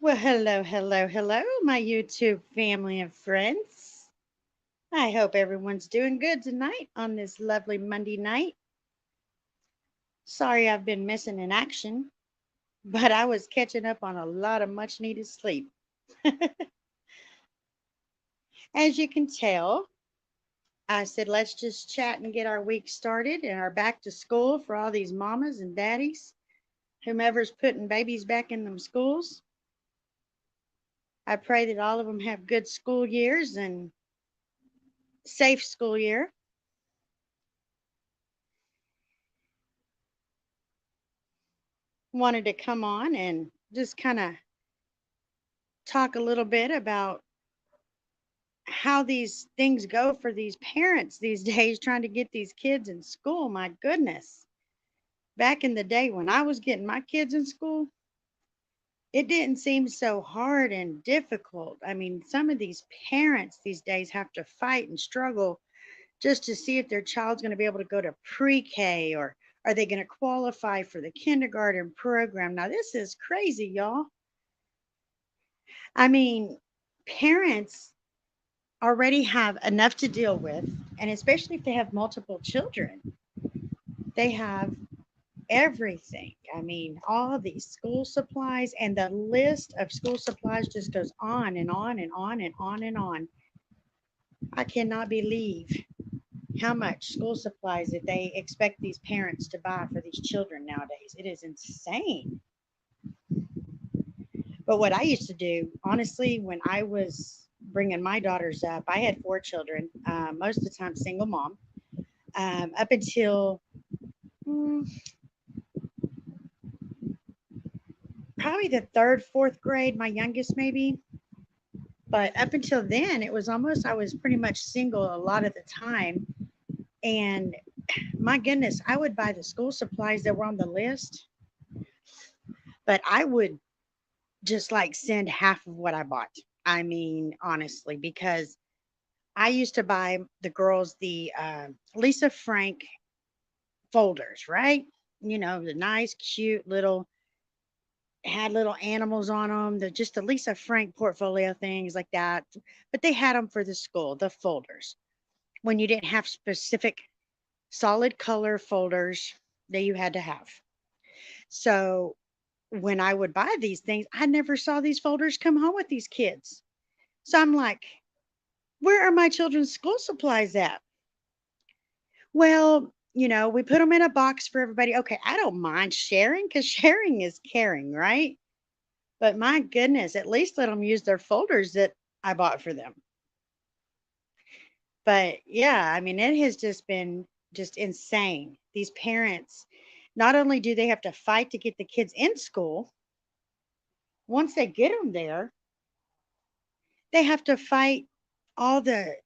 Well, hello, hello, hello, my YouTube family and friends. I hope everyone's doing good tonight on this lovely Monday night. Sorry I've been missing in action, but I was catching up on a lot of much needed sleep. As you can tell, I said let's just chat and get our week started and our back to school for all these mamas and daddies, whomever's putting babies back in them schools. I pray that all of them have good school years and safe school year. Wanted to come on and just kind of talk a little bit about how these things go for these parents these days trying to get these kids in school. My goodness. Back in the day when I was getting my kids in school, it didn't seem so hard and difficult. I mean, some of these parents these days have to fight and struggle just to see if their child's going to be able to go to pre-K or are they going to qualify for the kindergarten program. Now, this is crazy, y'all. I mean, parents already have enough to deal with, and especially if they have multiple children, they have everything. I mean, all these school supplies, and the list of school supplies just goes on and on and on and on and on. I cannot believe how much school supplies that they expect these parents to buy for these children nowadays. It is insane. But what I used to do, honestly, when I was bringing my daughters up, I had four children, most of the time single mom, up until mm, probably the third, fourth grade, my youngest maybe. But up until then, it was almost, I was pretty much single a lot of the time. And my goodness, I would buy the school supplies that were on the list, but I would just like send half of what I bought. I mean, honestly, because I used to buy the girls the Lisa Frank folders, right? You know, the nice, cute little, had little animals on them, the just the Lisa Frank portfolio things like that. But they had them for the school, the folders. When you didn't have specific solid color folders that you had to have. So when I would buy these things, I never saw these folders come home with these kids. So I'm like, where are my children's school supplies at? Well, we put them in a box for everybody. Okay, I don't mind sharing because sharing is caring, right? But my goodness, at least let them use their folders that I bought for them. But yeah, I mean, it has just been just insane. These parents, not only do they have to fight to get the kids in school, once they get them there, they have to fight all the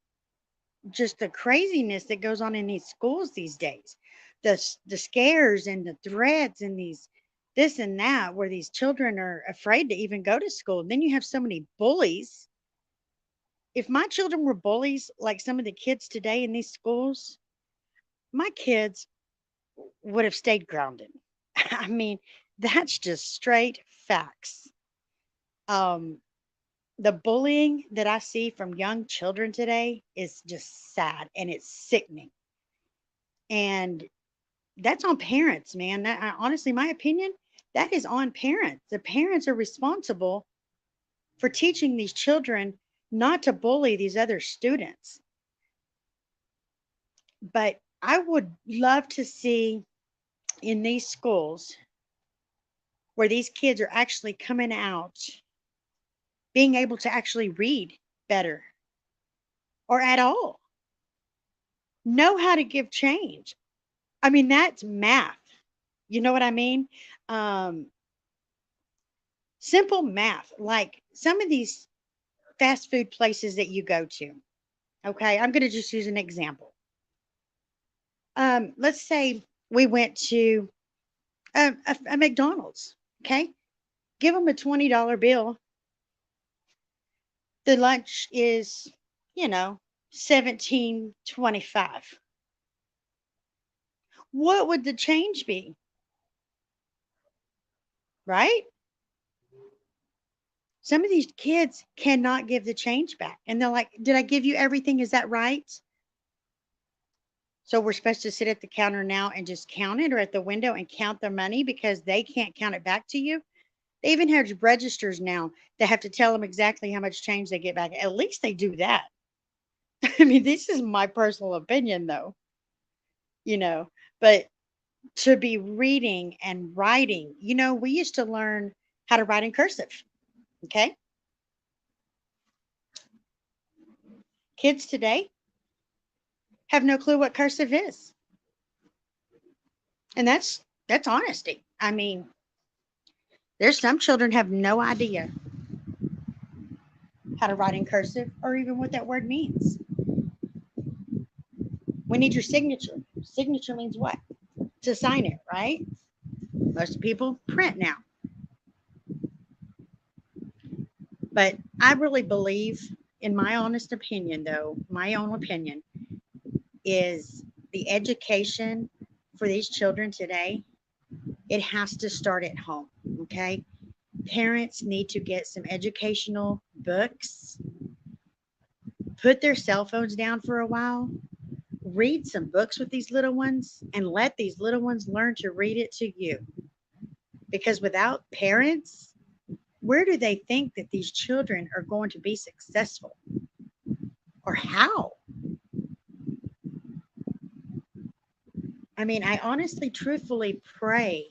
just the craziness that goes on in these schools these days. The scares and the threats and these this and that where these children are afraid to even go to school. And then you have so many bullies. If my children were bullies like some of the kids today in these schools, my kids would have stayed grounded. I mean, that's just straight facts. Um, the bullying that I see from young children today is just sad and it's sickening. And that's on parents, man. Honestly, my opinion, that is on parents. The parents are responsible for teaching these children not to bully these other students. But I would love to see in these schools where these kids are actually coming out being able to actually read better or at all, know how to give change. I mean, that's math. You know what I mean? Um, Simple math, like some of these fast food places that you go to. Okay, I'm going to just use an example. Let's say we went to a McDonald's. Okay, give them a $20 bill. The lunch is, you know, 17.25. What would the change be? Right? Some of these kids cannot give the change back. And they're like, did I give you everything? Is that right? So we're supposed to sit at the counter now and just count it, or at the window and count their money because they can't count it back to you. They even have registers now that have to tell them exactly how much change they get back. At least they do that. I mean, this is my personal opinion, though, you know, but to be reading and writing, we used to learn how to write in cursive. Okay. Kids today have no clue what cursive is. And that's honesty. I mean, there's some children have no idea how to write in cursive or even what that word means. We need your signature. Signature means what? To sign it, right? Most people print now. But I really believe, in my honest opinion, though, my own opinion, is the education for these children today, it has to start at home. Okay. Parents need to get some educational books, put their cell phones down for a while, read some books with these little ones, and let these little ones learn to read it to you. Because without parents, where do they think that these children are going to be successful? Or how? I mean, I honestly, truthfully pray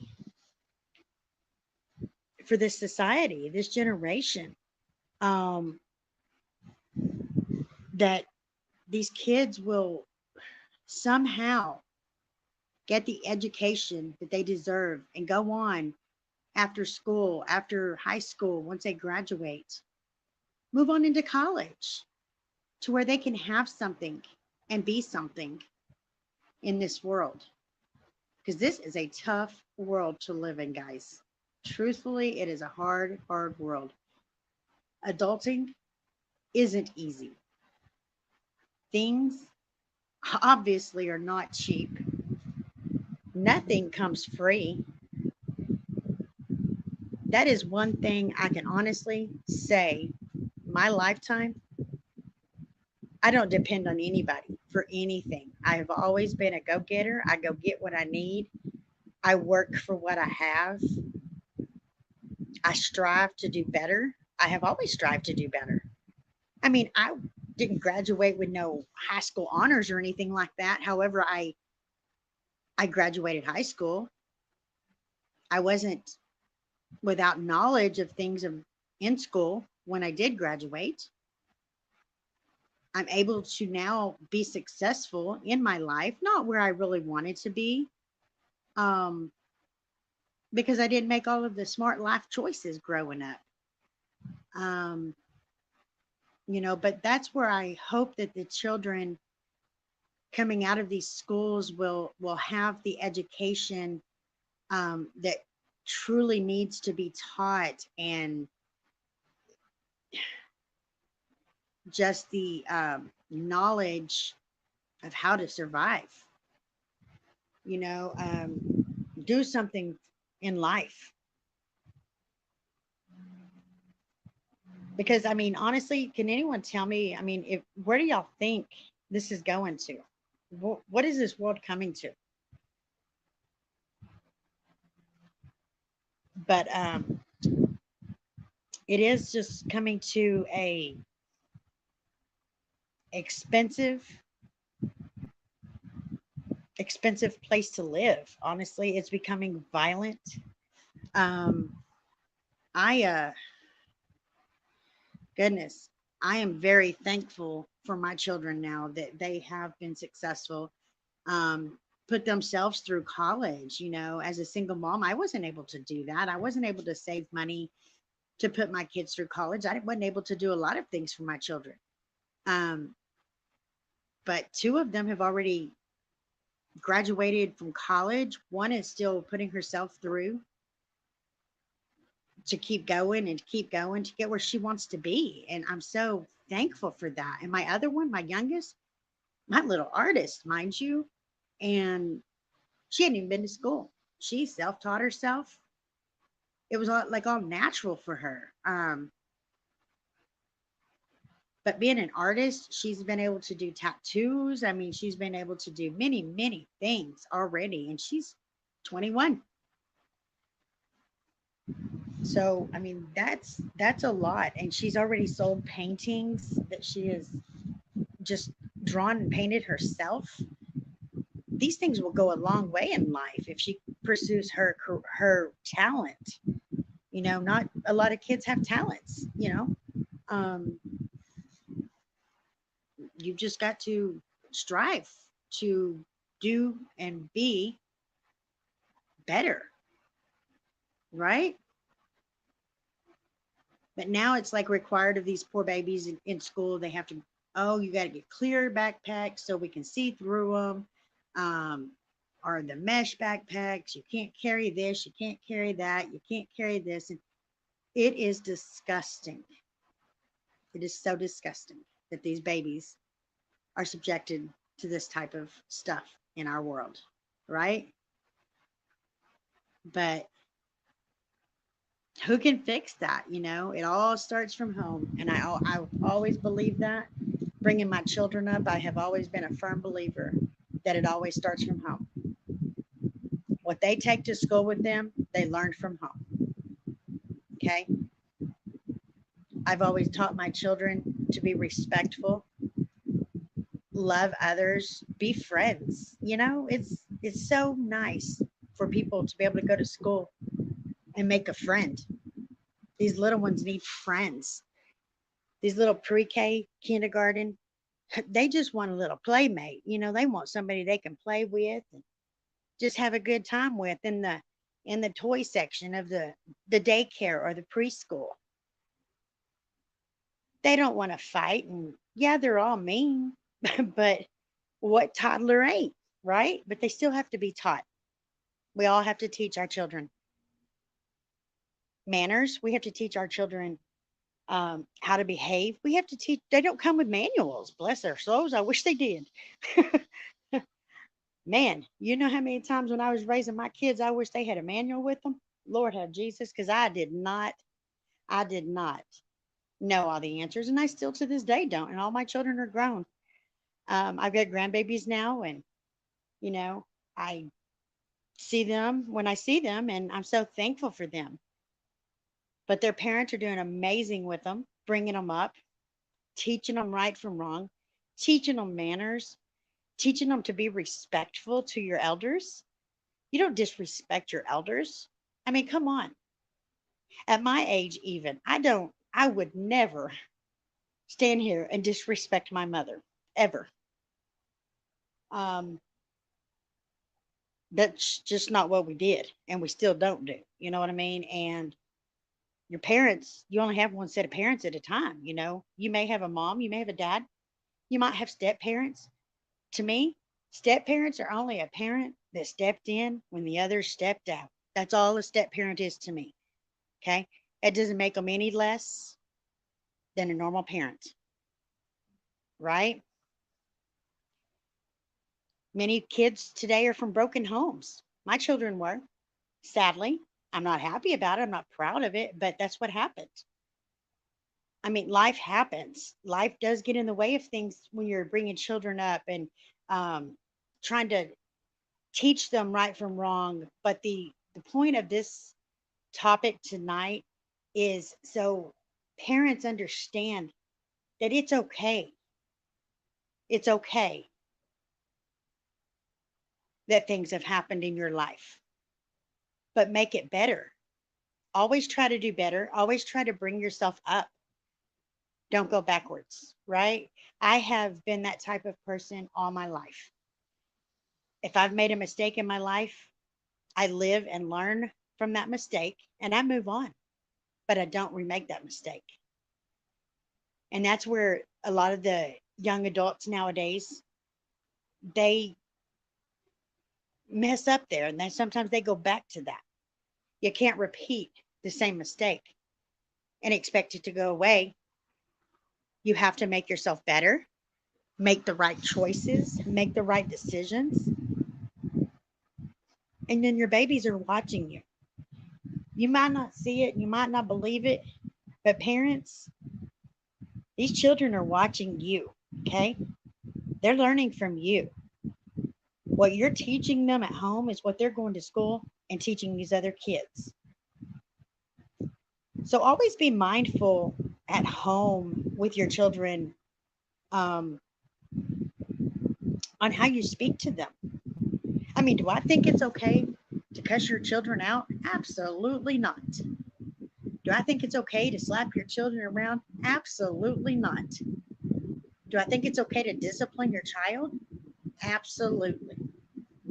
for this society, this generation, um, that these kids will somehow get the education that they deserve and go on after school, after high school, once they graduate, move on into college to where they can have something and be something in this world. Because this is a tough world to live in, guys. Truthfully, it is a hard, hard world. Adulting isn't easy. Things obviously are not cheap. Nothing comes free. That is one thing I can honestly say. My lifetime, I don't depend on anybody for anything. I have always been a go getter. I go get what I need. I work for what I have. I strive to do better. I have always strived to do better. I mean, I didn't graduate with no high school honors or anything like that. However, I graduated high school. I wasn't without knowledge of things in school when I did graduate. I'm able to now be successful in my life, not where I really wanted to be, um, because I didn't make all of the smart life choices growing up. Um, but that's where I hope that the children coming out of these schools will have the education that truly needs to be taught, and just the knowledge of how to survive, do something in life. Because I mean, honestly, can anyone tell me? I mean, if where do y'all think this is going to? What is this world coming to? But it is just coming to a expensive, expensive place to live. Honestly, it's becoming violent. Um, I Goodness, I am very thankful for my children now that they have been successful, put themselves through college. As a single mom, I wasn't able to do that. I wasn't able to save money to put my kids through college. I wasn't able to do a lot of things for my children. Um, but two of them have already graduated from college. One is still putting herself through to keep going and keep going to get where she wants to be. And I'm so thankful for that. And my other one, my youngest, my little artist, mind you, and she hadn't even been to school. She self taught herself. It was all natural for her. But being an artist, she's been able to do tattoos. I mean, she's been able to do many, many things already, and she's 21. So, I mean, that's a lot. And she's already sold paintings that she has just drawn and painted herself. These things will go a long way in life if she pursues her talent. Not a lot of kids have talents. Um, you've just got to strive to do and be better, right? But now it's like required of these poor babies in school. They have to, oh, you got to get clear backpacks so we can see through them. Or the mesh backpacks. You can't carry this. You can't carry that. You can't carry this. And it is disgusting. It is so disgusting that these babies are subjected to this type of stuff in our world, right? But who can fix that? It all starts from home. And I always believe that. Bringing my children up, I have always been a firm believer that it always starts from home. What they take to school with them, they learn from home. Okay. I've always taught my children to be respectful, love others, be friends. It's so nice for people to be able to go to school and make a friend. These little ones need friends. These little pre-K, kindergarten, they just want a little playmate. They want somebody they can play with and just have a good time with in the toy section of the daycare or the preschool. They don't want to fight, and yeah, they're all mean, but what toddler ain't, right? But they still have to be taught. We all have to teach our children manners. We have to teach our children how to behave. We have to teach. They don't come with manuals. Bless their souls. I wish they did. Man, you know how many times when I was raising my kids, I wish they had a manual with them. Lord have Jesus, because I did not know all the answers, and I still to this day don't. And all my children are grown. I've got grandbabies now, and you know, I see them when I see them, and I'm so thankful for them. But their parents are doing amazing with them, bringing them up, teaching them right from wrong, teaching them manners, teaching them to be respectful to your elders. You don't disrespect your elders. I mean, come on. At my age, even, I would never stand here and disrespect my mother, ever. Um, that's just not what we did, and we still don't do. You know what I mean? And your parents, you only have one set of parents at a time. You may have a mom, you may have a dad, you might have step parents. To me, step parents are only a parent that stepped in when the others stepped out. That's all a step parent is to me. Okay. It doesn't make them any less than a normal parent, right? Many kids today are from broken homes. My children were, sadly. I'm not happy about it. I'm not proud of it, but that's what happened. I mean, life happens. Life does get in the way of things when you're bringing children up and um, trying to teach them right from wrong. But the point of this topic tonight is so parents understand that it's okay. It's okay that things have happened in your life, but make it better. Always try to do better. Always try to bring yourself up. Don't go backwards, right? I have been that type of person all my life. If I've made a mistake in my life, I live and learn from that mistake and I move on, but I don't remake that mistake. And that's where a lot of the young adults nowadays, they mess up there and then sometimes they go back to that. You can't repeat the same mistake and expect it to go away. You have to make yourself better, make the right choices, make the right decisions. And then your babies are watching you. You might not see it, you might not believe it, but parents, These children are watching you, okay? They're learning from you. What you're teaching them at home is what they're going to school and teaching these other kids. So always be mindful at home with your children, um, on how you speak to them. I mean, do I think it's okay to cuss your children out? Absolutely not. Do I think it's okay to slap your children around? Absolutely not. Do I think it's okay to discipline your child? Absolutely.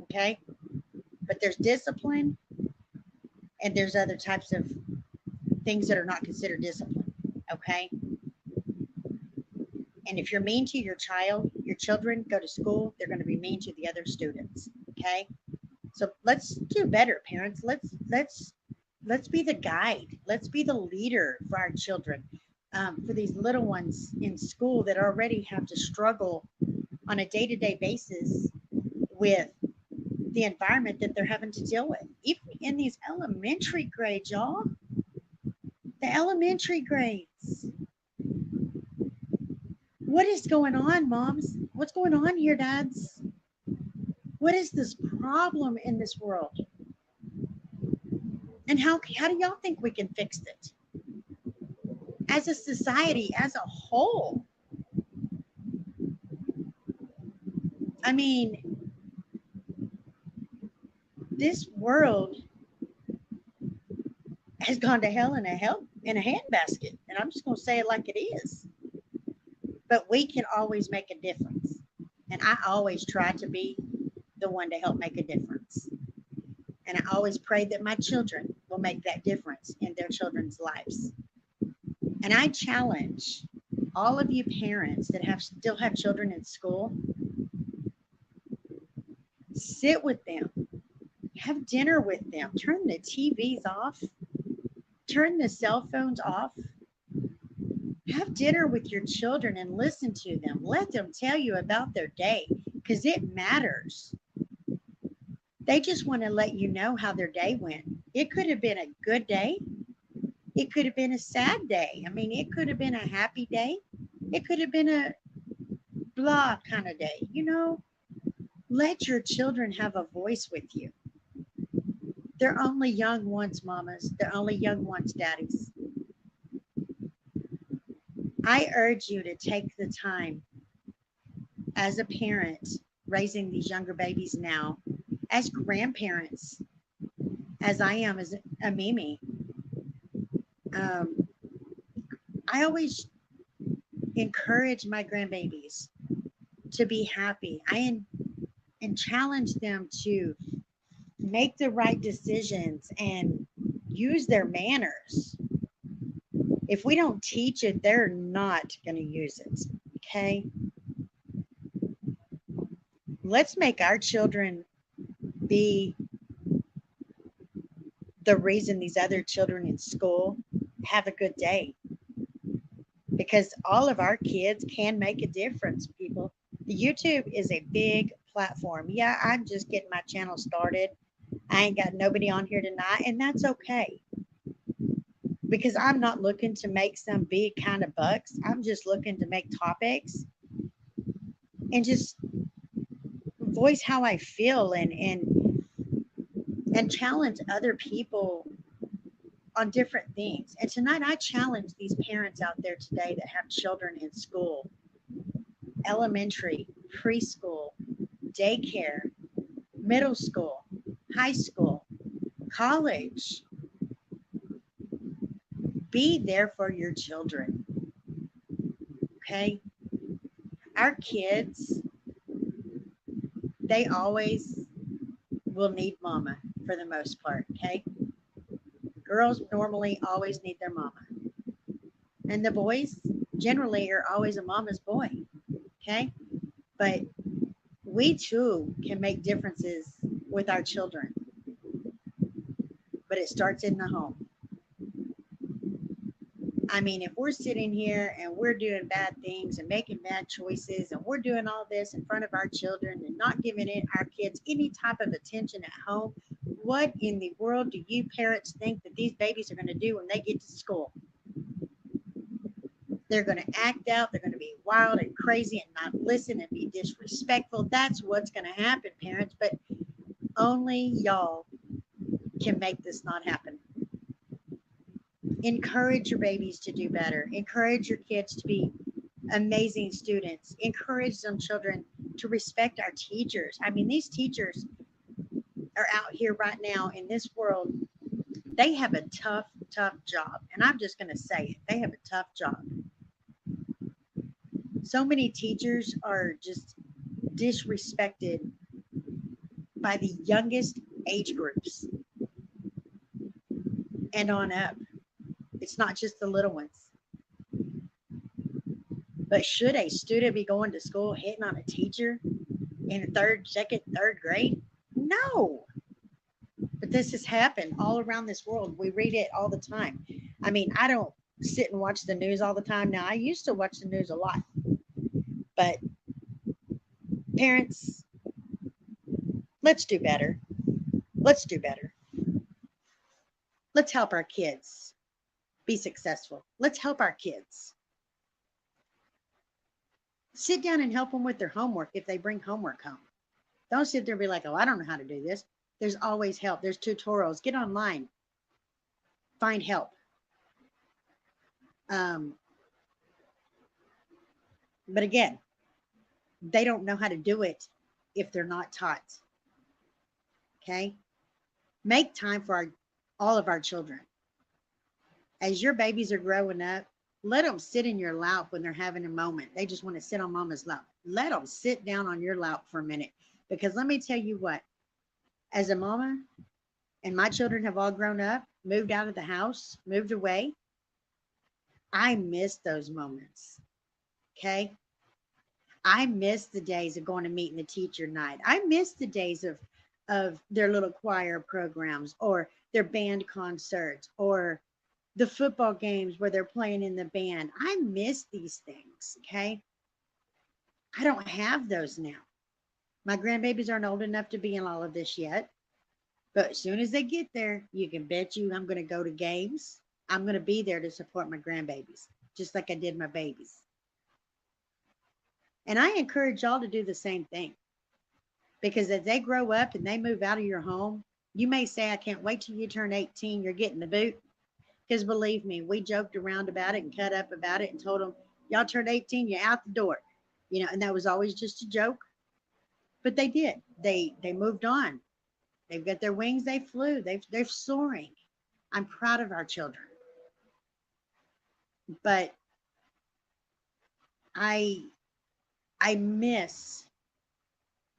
Okay. But there's discipline and there's other types of things that are not considered discipline. Okay. And if you're mean to your children go to school, they're going to be mean to the other students. Okay. So let's do better, parents. Let's be the guide. Let's be the leader for our children, for these little ones in school that already have to struggle on a day-to-day basis with the environment that they're having to deal with. Even in these elementary grades, y'all. The elementary grades. What is going on, moms? What's going on here, dads? What is this problem in this world? And how do y'all think we can fix it? As a society, as a whole. I mean, this world has gone to hell in a handbasket. And I'm just gonna say it like it is. But we can always make a difference. And I always try to be the one to help make a difference. And I always pray that my children will make that difference in their children's lives. And I challenge all of you parents that still have children in school, sit with them, have dinner with them, turn the TVs off, turn the cell phones off, have dinner with your children and listen to them. Let them tell you about their day because it matters. They just want to let you know how their day went. It could have been a good day. It could have been a sad day. I mean, it could have been a happy day. It could have been a blah kind of day. Let your children have a voice with you. They're only young ones, mamas. They're only young ones, daddies. I urge you to take the time as a parent raising these younger babies now, as grandparents, as I am as a Mimi. Um, I always encourage my grandbabies to be happy. And challenge them to make the right decisions and use their manners. If we don't teach it, they're not going to use it. Okay. Let's make our children be the reason these other children in school have a good day. Because all of our kids can make a difference, people. YouTube is a big platform. Yeah, I'm just getting my channel started. I ain't got nobody on here tonight, and that's okay. Because I'm not looking to make some big kind of bucks. I'm just looking to make topics and just voice how I feel and challenge other people on different things. And tonight I challenge these parents out there today that have children in school, elementary, preschool, daycare, middle school, high school, college. Be there for your children. Okay? Our kids, they always will need mama for the most part. Okay? Girls normally always need their mama. And the boys generally are always a mama's boy. Okay? But we too can make differences with our children. But it starts in the home. I mean, if we're sitting here and we're doing bad things and making bad choices and we're doing all this in front of our children and not giving our kids any type of attention at home, what in the world do you parents think that these babies are going to do when they get to school? They're going to act out. They're going to be wild and crazy and not listen and be disrespectful. That's what's going to happen, parents. But only y'all can make this not happen. Encourage your babies to do better. Encourage your kids to be amazing students. Encourage them children to respect our teachers. I mean, these teachers are out here right now in this world. They have a tough, tough job. And I'm just going to say it. They have a tough job. So many teachers are just disrespected by the youngest age groups and on up. It's not just the little ones. But should a student be going to school hitting on a teacher in second, third grade? No. But this has happened all around this world. We read it all the time. I mean, I don't sit and watch the news all the time now. I used to watch the news a lot. But parents, let's do better. Let's do better. Let's help our kids be successful. Let's help our kids. Sit down and help them with their homework if they bring homework home. Don't sit there and be like, oh, I don't know how to do this. There's always help. There's tutorials. Get online. Find help. But again, they don't know how to do it if they're not taught. Okay? Make time for all of our children. As your babies are growing up, let them sit in your lap when they're having a moment. They just want to sit on mama's lap. Let them sit down on your lap for a minute. Because let me tell you what, as a mama, and my children have all grown up, moved out of the house, moved away, I miss those moments. Okay? I miss the days of going to meet in the teacher night. I miss the days of their little choir programs or their band concerts or the football games where they're playing in the band. I miss these things. Okay? I don't have those now. My grandbabies aren't old enough to be in all of this yet. But as soon as they get there, you can bet you I'm going to go to games. I'm going to be there to support my grandbabies, just like I did my babies. And I encourage y'all to do the same thing. Because as they grow up and they move out of your home, you may say, I can't wait till you turn 18, you're getting the boot. Because believe me, we joked around about it and cut up about it and told them, y'all turn 18, you're out the door. And that was always just a joke. But they did. They moved on. They've got their wings. They flew. They're soaring. I'm proud of our children. But I miss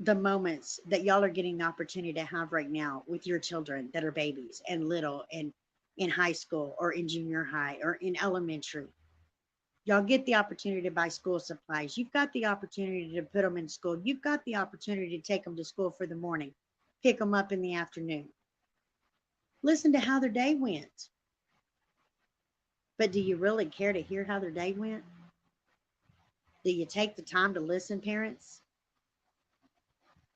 the moments that y'all are getting the opportunity to have right now with your children that are babies and little and in high school or in junior high or in elementary. Y'all get the opportunity to buy school supplies. You've got the opportunity to put them in school. You've got the opportunity to take them to school for the morning, pick them up in the afternoon. Listen to how their day went. But do you really care to hear how their day went? Do you take the time to listen, parents?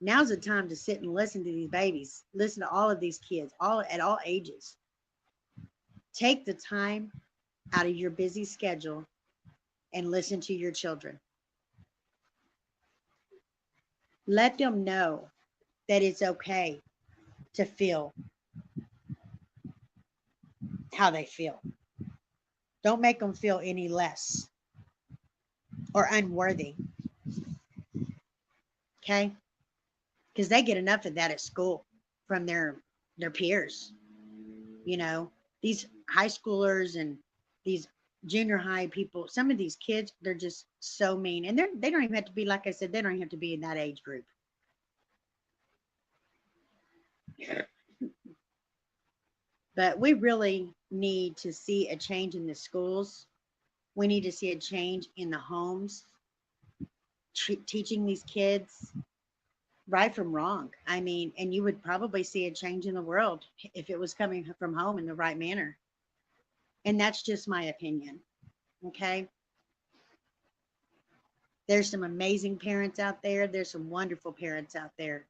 Now's the time to sit and listen to these babies. Listen to all of these kids, all at all ages. Take the time out of your busy schedule and listen to your children. Let them know that it's okay to feel how they feel. Don't make them feel any less or unworthy. Okay? Because they get enough of that at school from their peers. These high schoolers and these junior high people, some of these kids, they're just so mean. And they don't even have to be, like I said, they don't even have to be in that age group. But we really need to see a change in the schools. We need to see a change in the homes, teaching these kids right from wrong. I mean, and you would probably see a change in the world if it was coming from home in the right manner. And that's just my opinion. Okay. There's some amazing parents out there. There's some wonderful parents out there.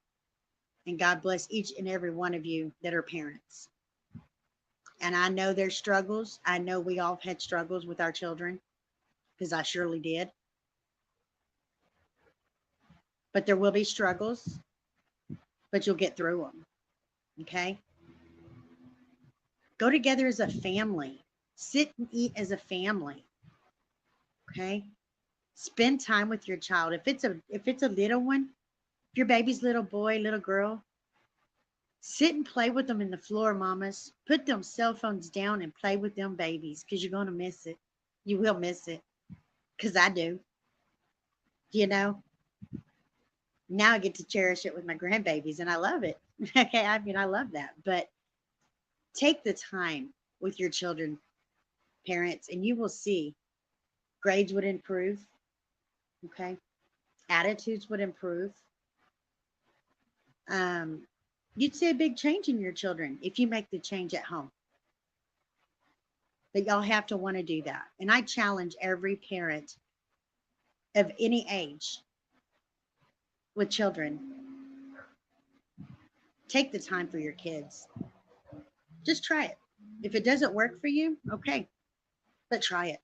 And God bless each and every one of you that are parents. And I know there's struggles. I know we all had struggles with our children. because I surely did. But there will be struggles, but you'll get through them. Okay. Go together as a family. Sit and eat as a family. Okay. Spend time with your child. If it's a little one, if your baby's little boy, little girl, sit and play with them in the floor, mamas. Put them cell phones down and play with them babies because you're going to miss it. You will miss it because I do. You know, now I get to cherish it with my grandbabies and I love it. Okay. I mean, I love that. But take the time with your children, parents, and you will see grades would improve. Okay. Attitudes would improve. Um, you'd see a big change in your children if you make the change at home. But y'all have to want to do that. And I challenge every parent of any age with children, take the time for your kids. Just try it. If it doesn't work for you, okay, but try it.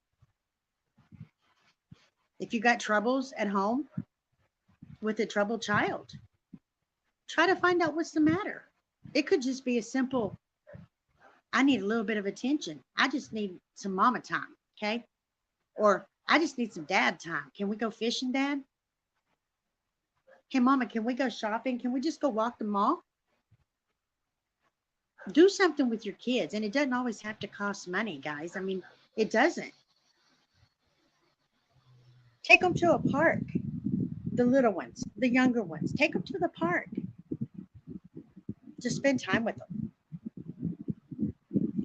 If you got troubles at home with a troubled child, try to find out what's the matter. It could just be a simple, I need a little bit of attention. I just need some mama time, okay? Or I just need some dad time. Can we go fishing, dad? Hey, mama, can we go shopping? Can we just go walk the mall? Do something with your kids. And it doesn't always have to cost money, guys. I mean, it doesn't. Take them to a park, the little ones, the younger ones. Take them to the park. Just spend time with them.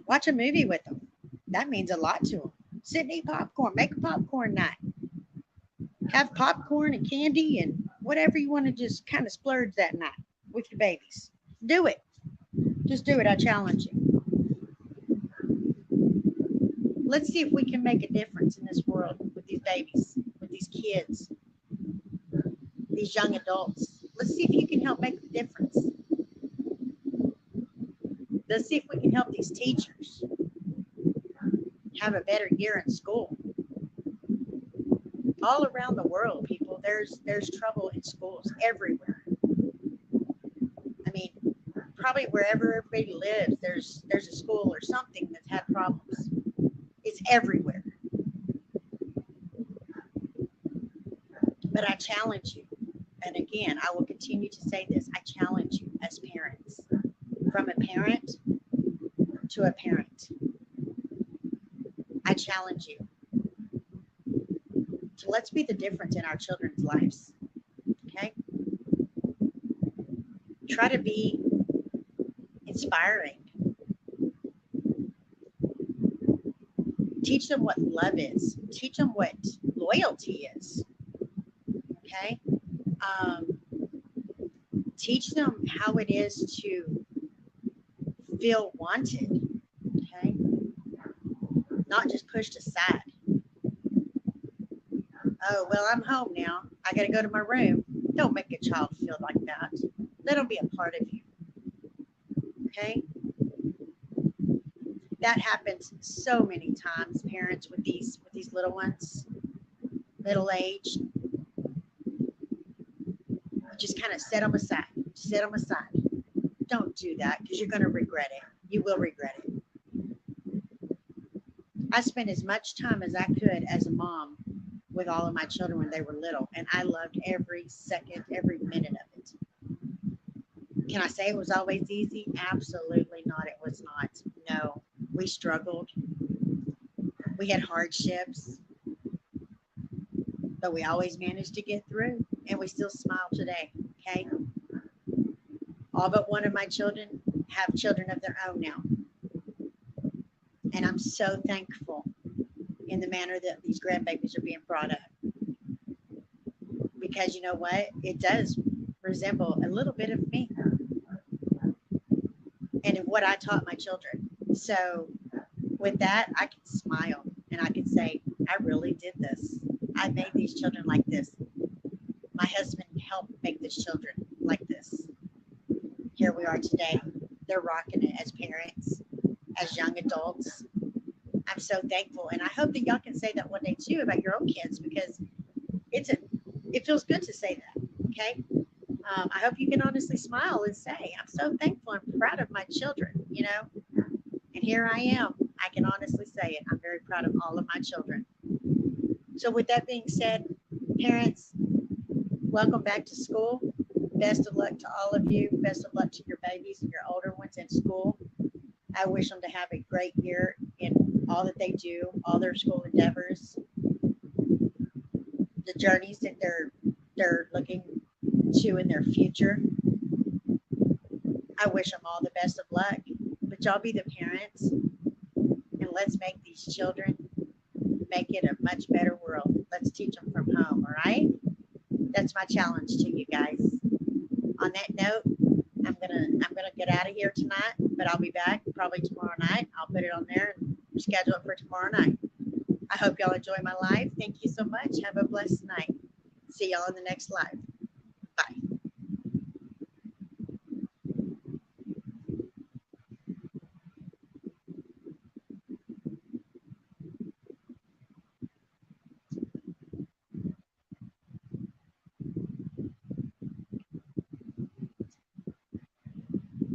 Watch a movie with them. That means a lot to them. Sit and eat popcorn. Make a popcorn night. Have popcorn and candy and whatever you want to just kind of splurge that night with your babies. Do it. Just do it. I challenge you. Let's see if we can make a difference in this world with these babies, with these kids, these young adults. Let's see if you can help make a difference. Let's see if we can help these teachers have a better year in school. All around the world, people, there's trouble in schools everywhere. I mean, probably wherever everybody lives, there's a school or something that's had problems. It's everywhere. But I challenge you, and again, I will continue to say this. I challenge you as parents, from a parent to a parent. I challenge you to let's be the difference in our children's lives. Okay? Try to be inspiring. Teach them what love is. Teach them what loyalty is. Okay? Um, Teach them how it is to feel wanted. Okay? Not just pushed aside. Oh, well, I'm home now. I got to go to my room. Don't make a child feel like that. Let them be a part of you. Okay? That happens so many times, parents with these little ones, middle age. Just kind of set them aside. Set them aside. Don't do that because you're going to regret it. You will regret it. I spent as much time as I could as a mom with all of my children when they were little, and I loved every second, every minute of it. Can I say it was always easy? Absolutely not. It was not. No, we struggled. We had hardships, but we always managed to get through, and we still smile today. Okay. All but one of my children have children of their own now. And I'm so thankful in the manner that these grandbabies are being brought up. Because you know what? It does resemble a little bit of me and in what I taught my children. So with that, I can smile and I can say, I really did this. I made these children like this. My husband helped make these children like this. Here we are today. They're rocking it as parents, as young adults. I'm so thankful, and I hope that y'all can say that one day too about your own kids, because it's a it feels good to say that. Okay, I hope you can honestly smile and say, "I'm so thankful and proud of my children." You know, and here I am. I can honestly say it. I'm very proud of all of my children. So, with that being said, parents, welcome back to school. Best of luck to all of you. Best of luck to your babies and your older ones in school. I wish them to have a great year in all that they do, all their school endeavors, the journeys that they're looking to in their future. I wish them all the best of luck. But y'all be the parents, and let's make these children make it a much better world. Let's teach them from home, all right? That's my challenge to you guys. On that note, I'm gonna get out of here tonight, but I'll be back probably tomorrow night. I'll put it on there and schedule it for tomorrow night. I hope y'all enjoy my live. Thank you so much. Have a blessed night. See y'all in the next live.